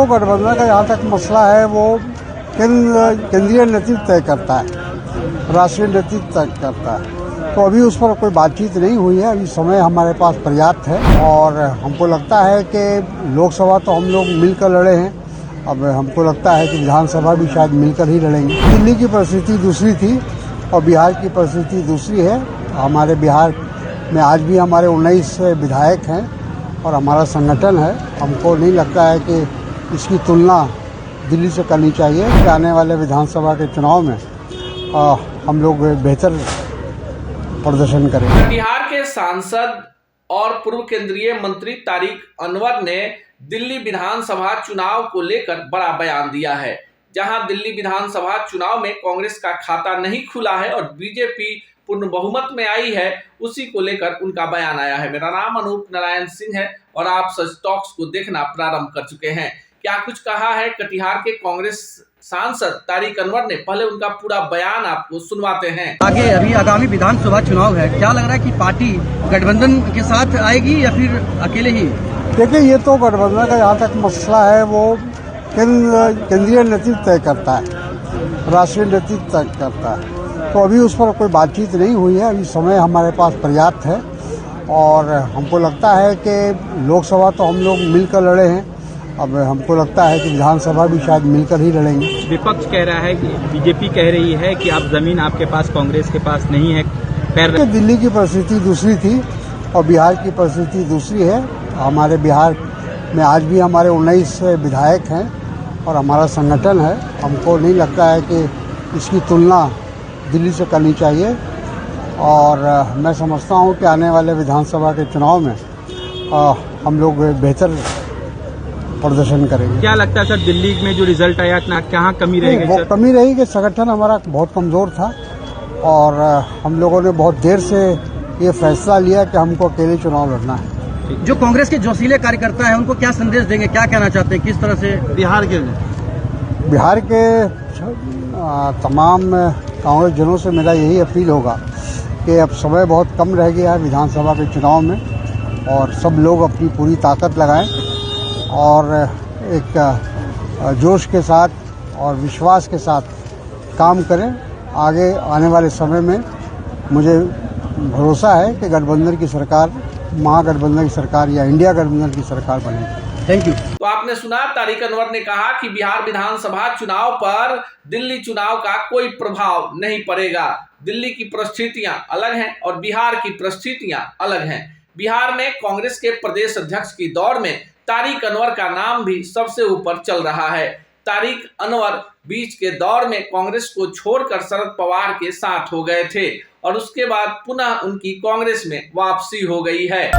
गठबंधन का जहाँ तक मसला है वो केंद्रीय नेतृत्व तय करता है, राष्ट्रीय नेतृत्व तय करता है। तो अभी उस पर कोई बातचीत नहीं हुई है। अभी समय हमारे पास पर्याप्त है और हमको लगता है कि लोकसभा तो हम लोग मिलकर लड़े हैं, अब हमको लगता है कि विधानसभा भी शायद मिलकर ही लड़ेंगे। दिल्ली की परिस्थिति दूसरी थी और बिहार की परिस्थिति दूसरी है। हमारे बिहार में आज भी हमारे 19 विधायक हैं और हमारा संगठन है। हमको नहीं लगता है कि इसकी तुलना दिल्ली से करनी चाहिए कि आने वाले विधानसभा के चुनाव में हम लोग बेहतर प्रदर्शन करेंगे। बिहार के सांसद और पूर्व केंद्रीय मंत्री तारिक अनवर ने दिल्ली विधानसभा चुनाव को लेकर बड़ा बयान दिया है। जहां दिल्ली विधानसभा चुनाव में कांग्रेस का खाता नहीं खुला है और बीजेपी पूर्ण बहुमत में आई है, उसी को लेकर उनका बयान आया है। मेरा नाम अनूप नारायण सिंह है और आप सच टॉक्स को देखना प्रारंभ कर चुके हैं। क्या कुछ कहा है कटिहार के कांग्रेस सांसद तारिक अनवर ने, पहले उनका पूरा बयान आपको सुनवाते हैं। आगे अभी आगामी विधानसभा चुनाव है, क्या लग रहा है कि पार्टी गठबंधन के साथ आएगी या फिर अकेले ही? देखिए, ये तो गठबंधन का जहाँ तक मसला है वो केंद्रीय नेतृत्व तय करता है, राष्ट्रीय नेतृत्व तय करता है। तो अभी उस पर कोई बातचीत नहीं हुई है। अभी समय हमारे पास पर्याप्त है और हमको लगता है कि लोकसभा तो हम लोग मिलकर लड़े हैं, अब हमको लगता है कि विधानसभा भी शायद मिलकर ही लड़ेंगे। विपक्ष कह रहा है कि बीजेपी कह रही है कि आप जमीन आपके पास कांग्रेस के पास नहीं है। दिल्ली की परिस्थिति दूसरी थी और बिहार की परिस्थिति दूसरी है। हमारे बिहार में आज भी हमारे 19 विधायक हैं और हमारा संगठन है। हमको नहीं लगता है कि इसकी तुलना दिल्ली से करनी चाहिए और मैं समझता हूँ कि आने वाले विधानसभा के चुनाव में हम लोग बेहतर प्रदर्शन करेंगे। क्या लगता है सर, दिल्ली में जो रिजल्ट आया कहाँ कमी रहेगी? वो कमी रही कि संगठन हमारा बहुत कमज़ोर था और हम लोगों ने बहुत देर से ये फैसला लिया कि हमको अकेले चुनाव लड़ना है। जो कांग्रेस के जोशीले कार्यकर्ता हैं उनको क्या संदेश देंगे, क्या कहना चाहते हैं, किस तरह से बिहार के तमाम कांग्रेस जनों से मेरा यही अपील होगा कि अब समय बहुत कम रह गया है विधानसभा के चुनाव में और सब लोग अपनी पूरी ताकत लगाएं और एक जोश के साथ और विश्वास के साथ काम करें। आगे आने वाले समय में मुझे भरोसा है कि गठबंधन की सरकार, महागठबंधन की सरकार या इंडिया गठबंधन की सरकार बनेगी। Thank you. तो आपने सुना, तारिक अनवर ने कहा कि बिहार विधानसभा चुनाव पर दिल्ली चुनाव का कोई प्रभाव नहीं पड़ेगा। दिल्ली की परिस्थितियां अलग हैं और बिहार की परिस्थितियां अलग हैं। बिहार में कांग्रेस के प्रदेश अध्यक्ष की दौड़ में तारिक अनवर का नाम भी सबसे ऊपर चल रहा है। तारिक अनवर बीच के दौर में कांग्रेस को छोड़कर शरद पवार के साथ हो गए थे और उसके बाद पुनः उनकी कांग्रेस में वापसी हो गई है।